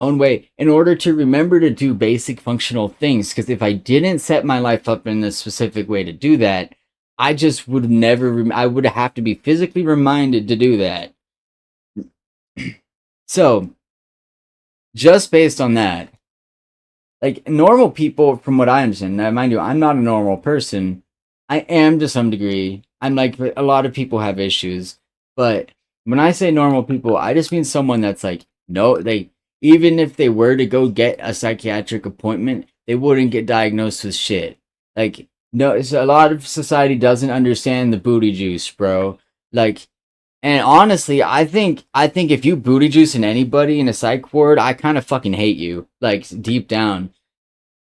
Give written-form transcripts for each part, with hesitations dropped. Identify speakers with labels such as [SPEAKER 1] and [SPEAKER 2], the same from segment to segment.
[SPEAKER 1] own way in order to remember to do basic functional things. Because if I didn't set my life up in a specific way to do that, I just would never. I would have to be physically reminded to do that. So just based on that, like normal people, from what I understand, now mind you, I'm not a normal person. I am to some degree. I'm like a lot of people have issues, but when I say normal people, I just mean someone that's like no, they even if they were to go get a psychiatric appointment, they wouldn't get diagnosed with shit. Like no, it's a lot of society doesn't understand the booty juice, bro. Like and honestly, I think if you booty juicing anybody in a psych ward, I kind of fucking hate you, like deep down.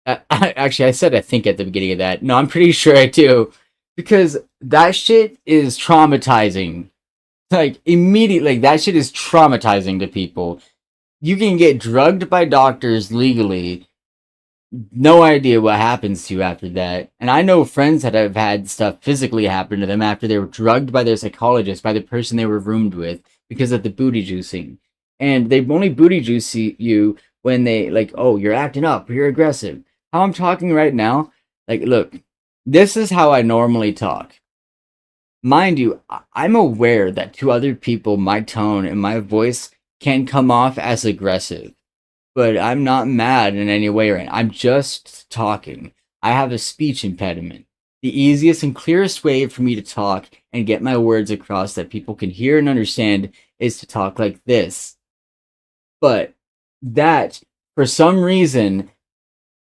[SPEAKER 1] Actually, I said I think at the beginning of that. No, I'm pretty sure I do, because that shit is traumatizing. Like immediately, like that shit is traumatizing to people. You can get drugged by doctors legally, no idea what happens to you after that. And I know friends that have had stuff physically happen to them after they were drugged by their psychologist, by the person they were roomed with, because of the booty juicing. And they only booty juice you when they, like, oh, you're acting up, you're aggressive. How I'm talking right now, like, look, this is how I normally talk. Mind you, I'm aware that to other people, my tone and my voice can come off as aggressive, but I'm not mad in any way right now. I'm just talking. I have a speech impediment. The easiest and clearest way for me to talk and get my words across that people can hear and understand is to talk like this. But that, for some reason,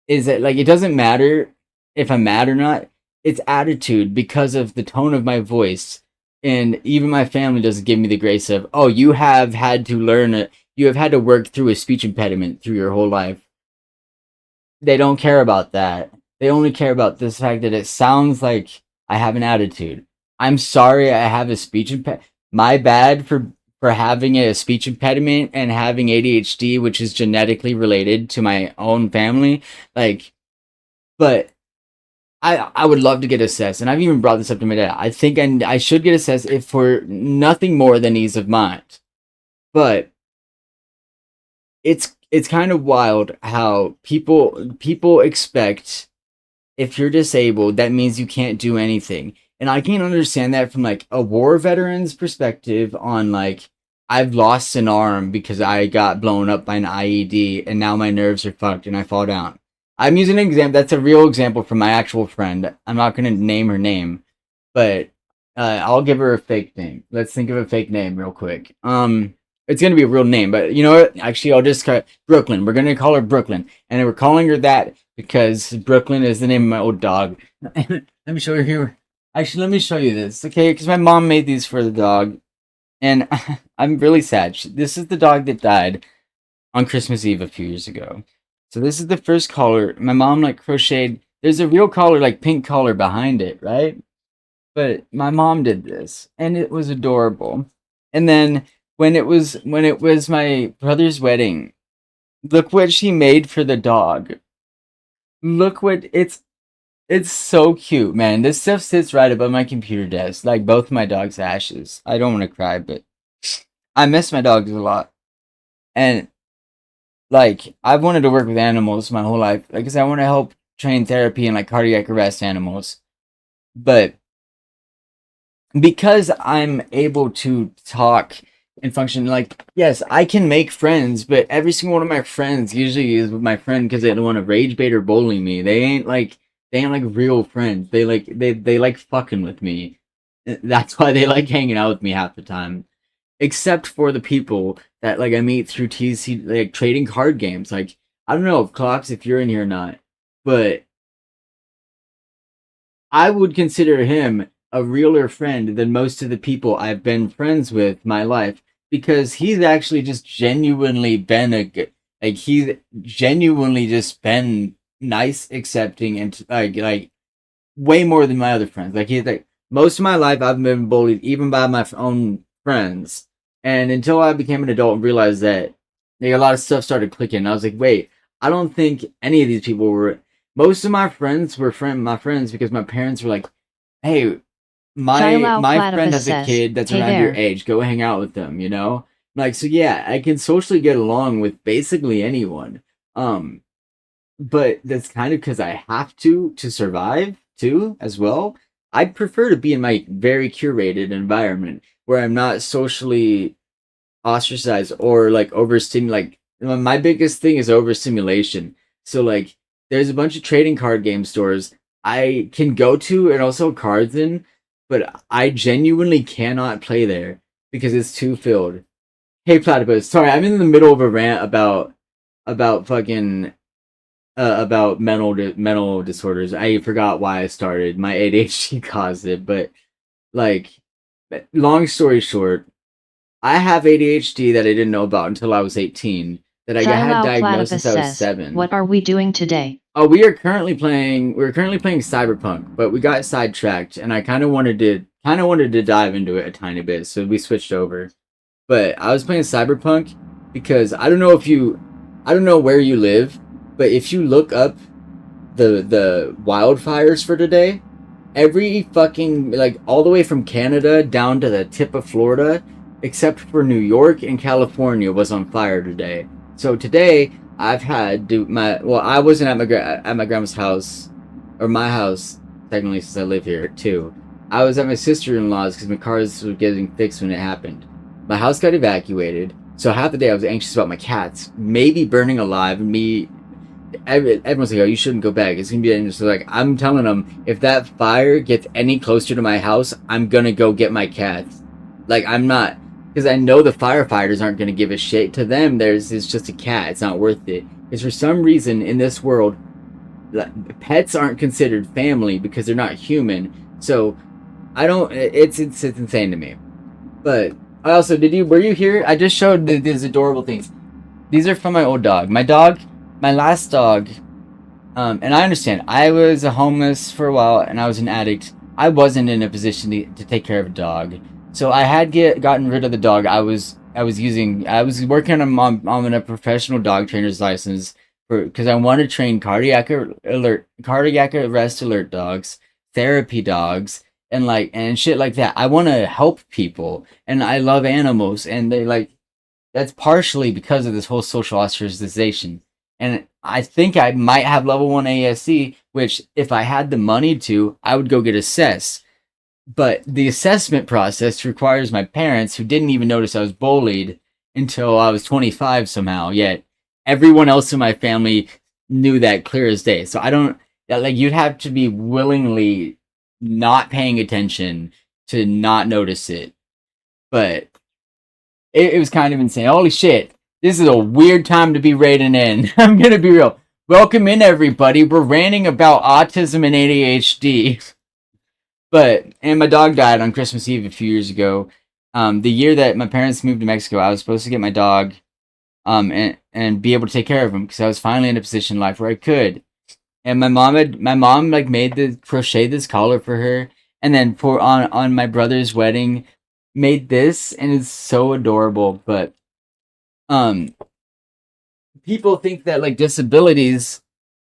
[SPEAKER 1] is that like it doesn't matter if I'm mad or not. It's attitude because of the tone of my voice. And even my family doesn't give me the grace of, oh, you have had to learn it. You have had to work through a speech impediment through your whole life. They don't care about that. They only care about this fact that it sounds like I have an attitude. I'm sorry I have a speech impediment. My bad for having a speech impediment and having ADHD, which is genetically related to my own family. Like, but I would love to get assessed, and I've even brought this up to my dad. I think I should get assessed if for nothing more than ease of mind. But it's kind of wild how people expect if you're disabled, that means you can't do anything. And I can't understand that from like a war veteran's perspective on like I've lost an arm because I got blown up by an IED and now my nerves are fucked and I fall down. I'm using an example. That's a real example from my actual friend. I'm not going to name her name, but I'll give her a fake name. Let's think of a fake name real quick. It's gonna be a real name, but you know what? Actually, I'll just call Brooklyn. We're gonna call her Brooklyn, and we're calling her that because Brooklyn is the name of my old dog. Let me show you here. Actually, let me show you this, okay? Because my mom made these for the dog, and I'm really sad. This is the dog that died on Christmas Eve a few years ago. So this is the first collar. My mom like crocheted. There's a real collar, like pink collar behind it, right? But my mom did this, and it was adorable. And then when it was my brother's wedding, look what she made for the dog. Look what it's so cute, man. This stuff sits right above my computer desk, like both my dog's ashes. I don't want to cry, but I miss my dogs a lot. And like I've wanted to work with animals my whole life, like, cause I want to help train therapy and like cardiac arrest animals. But because I'm able to talk and function, like, yes, I can make friends, but every single one of my friends usually is with my friend because they don't want to rage bait or bully me. They ain't like real friends. They like fucking with me. That's why they like hanging out with me half the time. Except for the people that like I meet through TC, like trading card games. Like I don't know if Clocks, if you're in here or not, but I would consider him a realer friend than most of the people I've been friends with my life, because he's actually just genuinely been like he's genuinely just been nice, accepting, and like way more than my other friends. Like he's like most of my life I've been bullied even by my own friends, and until I became an adult and realized that like a lot of stuff started clicking, I was like, wait, I don't think any of these people were. Most of my friends were my friends because my parents were like, hey, my
[SPEAKER 2] Charlau
[SPEAKER 1] my friend
[SPEAKER 2] Platypus
[SPEAKER 1] has a
[SPEAKER 2] says,
[SPEAKER 1] kid that's
[SPEAKER 2] Hey
[SPEAKER 1] around your
[SPEAKER 2] there.
[SPEAKER 1] age. Go hang out with them, you know? Like, so yeah, I can socially get along with basically anyone. Um, but that's kind of because I have to survive too, as well. I'd prefer to be in my very curated environment where I'm not socially ostracized or like overstimulated. Like my biggest thing is overstimulation. So like, there's a bunch of trading card game stores I can go to and also cards in, but I genuinely cannot play there because it's too filled. Hey Platypus, sorry, I'm in the middle of a rant about fucking about mental disorders. I forgot why I started. My ADHD caused it, but like, long story short, I have ADHD that I didn't know about until I was 18. That I had
[SPEAKER 2] Silau
[SPEAKER 1] diagnosed
[SPEAKER 2] Platypus
[SPEAKER 1] since I was
[SPEAKER 2] says,
[SPEAKER 1] 7.
[SPEAKER 2] what are we doing today?
[SPEAKER 1] Oh, we're currently playing cyberpunk, but we got sidetracked, and I kind of wanted to dive into it a tiny bit, so we switched over. But I was playing cyberpunk because I don't know where you live, but if you look up the wildfires for today, every fucking, like, all the way from Canada down to the tip of Florida, except for New York and California, was on fire today. So today I've had to my well, I wasn't at my grandma's house, or my house technically, since I live here too. I was at my sister-in-law's because my cars were getting fixed when it happened. My house got evacuated, so half the day I was anxious about my cats maybe burning alive, and me. Everyone's like, "Oh, you shouldn't go back. It's gonna be dangerous." So like, I'm telling them, if that fire gets any closer to my house, I'm gonna go get my cats. Like, I'm not, because I know the firefighters aren't gonna give a shit. To them, it's just a cat. It's not worth it. Because for some reason in this world, pets aren't considered family because they're not human. So I don't. It's insane to me. But I also, were you here? I just showed these adorable things. These are from my old dog. My last dog, and I understand. I was a homeless for a while, and I was an addict. I wasn't in a position to take care of a dog, so I had gotten rid of the dog. I was working on a professional dog trainer's license because I want to train cardiac arrest alert dogs, therapy dogs, and shit like that. I want to help people, and I love animals, and that's partially because of this whole social ostracization. And I think I might have level 1 ASC, which if I had the money to, I would go get assessed. But the assessment process requires my parents, who didn't even notice I was bullied until I was 25 somehow, yet everyone else in my family knew that clear as day. So I don't, like, you'd have to be willingly not paying attention to not notice it. But it was kind of insane. Holy shit. This is a weird time to be raiding in. I'm going to be real. Welcome in, everybody. We're ranting about autism and ADHD. And my dog died on Christmas Eve a few years ago. The year that my parents moved to Mexico, I was supposed to get my dog and be able to take care of him because I was finally in a position in life where I could. And my mom like crocheted this collar for her, and then for on my brother's wedding made this, and it's so adorable. But um people think that like disabilities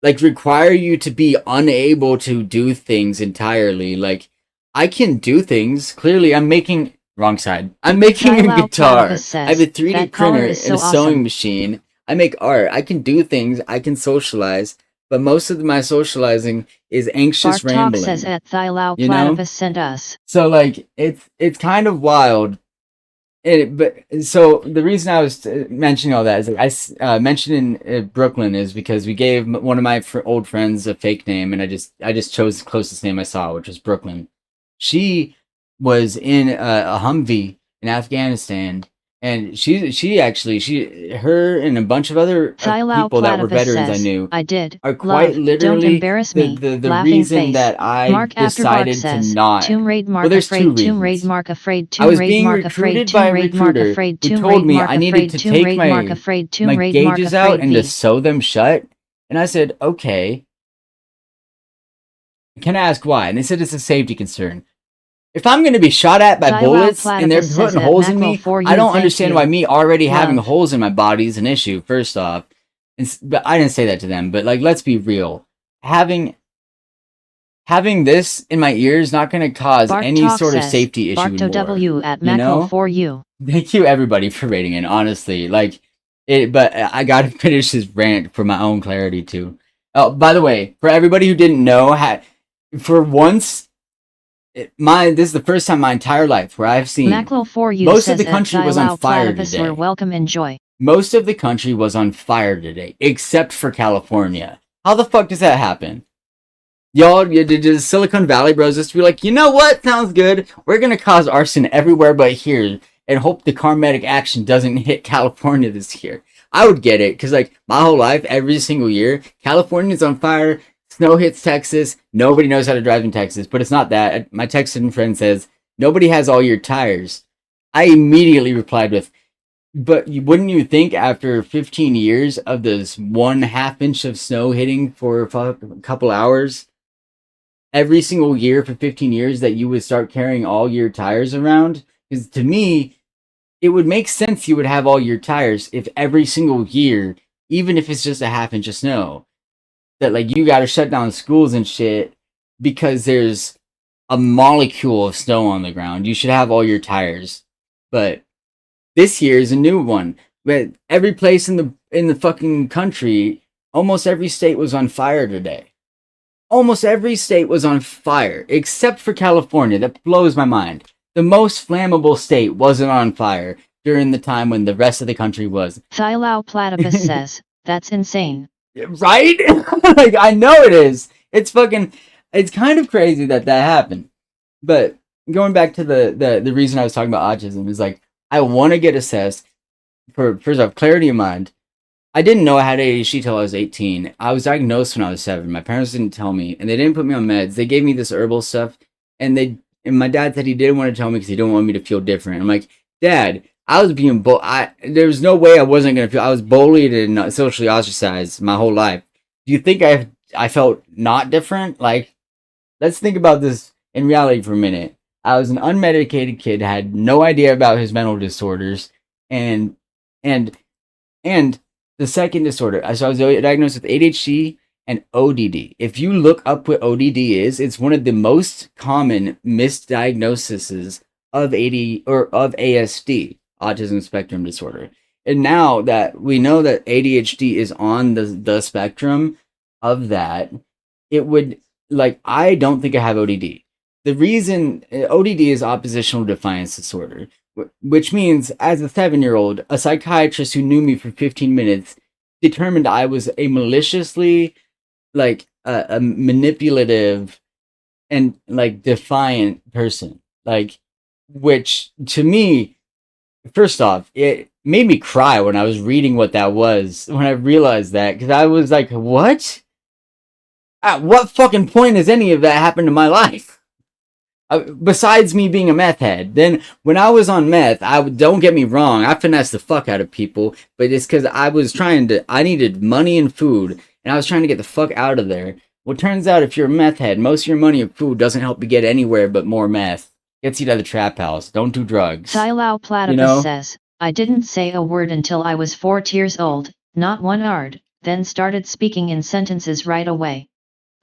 [SPEAKER 1] like require you to be unable to do things entirely. Like, I can do things. Clearly, I'm making wrong side. I'm making a guitar. I have a 3D printer and a sewing machine. I make art. I can do things. I can socialize. But most of my socializing is anxious rambling.
[SPEAKER 2] Says at Platypus sent us.
[SPEAKER 1] So like, it's kind of wild. So the reason I was mentioning all that is like I mentioned in Brooklyn is because we gave one of my old friends a fake name, and I just chose the closest name I saw, which was Brooklyn. She was in a Humvee in Afghanistan, and her and a bunch of other people that were veterans I knew are quite literally the reason that I decided to not. Well, there's two reasons. I was being recruited by a recruiter who told me I needed to take my gauges out and to sew them shut, and I said, okay. Can I ask why? And they said it's a safety concern. If I'm going to be shot at by bullets and they're putting holes in me, I don't understand why me already having holes in my body is an issue, first off. But I didn't say that to them, but like, let's be real. Having having this in my ear is not going to cause
[SPEAKER 2] Bart
[SPEAKER 1] any
[SPEAKER 2] Talk
[SPEAKER 1] sort of
[SPEAKER 2] says,
[SPEAKER 1] safety issue
[SPEAKER 2] Barto
[SPEAKER 1] anymore.
[SPEAKER 2] W at
[SPEAKER 1] You know?
[SPEAKER 2] Macro for you.
[SPEAKER 1] Thank you everybody for rating it, honestly. Like it, but I got to finish this rant for my own clarity too. Oh, by the way, for everybody who didn't know, for once, this is the first time in my entire life where I've seen
[SPEAKER 2] Maclo for you
[SPEAKER 1] most of
[SPEAKER 2] says
[SPEAKER 1] the country was on fire today.
[SPEAKER 2] We're welcome, enjoy.
[SPEAKER 1] Most of the country was on fire today, except for California. How the fuck does that happen? Y'all, did Silicon Valley bros just be like, you know what? Sounds good. We're gonna cause arson everywhere but here, and hope the karmatic action doesn't hit California this year. I would get it, because like my whole life, every single year, California's on fire, snow hits Texas, nobody knows how to drive in Texas, but it's not that. My Texan friend says, nobody has all your tires. I immediately replied with, but wouldn't you think after 15 years of this 1/2 inch of snow hitting for a couple hours, every single year for 15 years, that you would start carrying all your tires around? Because to me, it would make sense you would have all your tires if every single year, even if it's just a 1/2 inch of snow, that like you got to shut down schools and shit because there's a molecule of snow on the ground. You should have all your tires. But this year is a new one. But every place in the fucking country, almost every state was on fire today. Almost every state was on fire, except for California. That blows my mind. The most flammable state wasn't on fire during the time when the rest of the country was.
[SPEAKER 2] Thylao Platypus says, that's insane.
[SPEAKER 1] Right? Like, I know it is. It's kind of crazy that happened. But going back to the reason I was talking about autism is like, I want to get assessed for, first off, clarity of mind. I didn't know I had ADHD till I was 18. I was diagnosed when I was 7. My parents didn't tell me, and they didn't put me on meds. They gave me this herbal stuff, and my dad said he didn't want to tell me because he didn't want me to feel different. I'm like, Dad, I was being there was no way I wasn't gonna feel. I was bullied and socially ostracized my whole life. Do you think I felt not different? Like, let's think about this in reality for a minute. I was an unmedicated kid, had no idea about his mental disorders, and the second disorder. So I was diagnosed with ADHD and ODD. If you look up what ODD is, it's one of the most common misdiagnoses of AD or of ASD, autism spectrum disorder. And now that we know that ADHD is on the spectrum of that, it would, like, I don't think I have ODD. The reason ODD is oppositional defiance disorder, which means as a 7-year-old, a psychiatrist who knew me for 15 minutes determined I was a maliciously, like, a manipulative and like defiant person. Like, which to me, first off, it made me cry when I was reading what that was, when I realized that, because I was like, what? At what fucking point has any of that happened in my life? Besides me being a meth head. Then when I was on meth, don't get me wrong, I finessed the fuck out of people, but it's because I needed money and food, and I was trying to get the fuck out of there. Well, it turns out if you're a meth head, most of your money and food doesn't help you get anywhere but more meth. Gets you to the trap house. Don't do drugs.
[SPEAKER 2] Thylao Platypus says, I didn't say a word until I was 4 years old, not one word, then started speaking in sentences right away.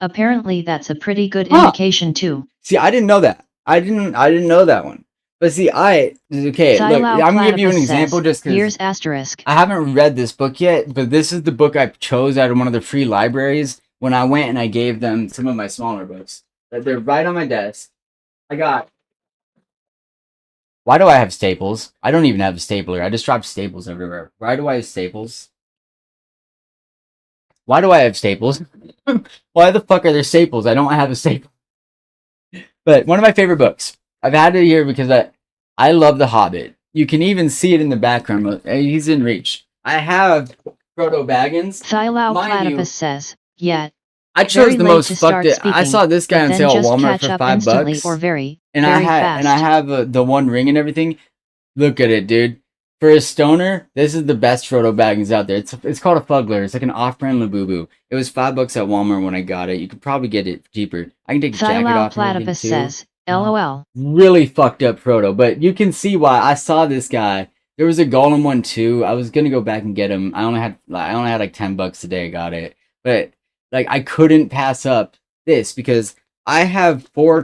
[SPEAKER 2] Apparently that's a pretty good indication too.
[SPEAKER 1] See, I didn't know that. I didn't know that one. But see, okay, look, I'm gonna give you an example just because
[SPEAKER 2] here's asterisk.
[SPEAKER 1] I haven't read this book yet, but this is the book I chose out of one of the free libraries when I went and I gave them some of my smaller books. They're right on my desk. Why do I have staples? I don't even have a stapler. I just dropped staples everywhere. Why do I have staples? Why do I have staples? Why the fuck are there staples? I don't have a staple. But one of my favorite books. I've had it here because I love The Hobbit. You can even see it in the background. He's in reach. I have Frodo Baggins.
[SPEAKER 2] Thylao Platypus says, yeah.
[SPEAKER 1] I chose the most fucked it. I saw this guy on sale at Walmart for $5.
[SPEAKER 2] Or very
[SPEAKER 1] I have the One Ring and everything. Look at it, dude. For a stoner, this is the best Frodo Baggins out there. It's called a Fuggler. It's like an off-brand Labubu. It was $5 at Walmart when I got it. You could probably get it cheaper. I can take the jacket off.
[SPEAKER 2] Platypus says, LOL.
[SPEAKER 1] Really fucked up Frodo, but you can see why. I saw this guy. There was a Golem one too. I was gonna go back and get him. I only had like $10 today. I got it, but like I couldn't pass up this because I have 4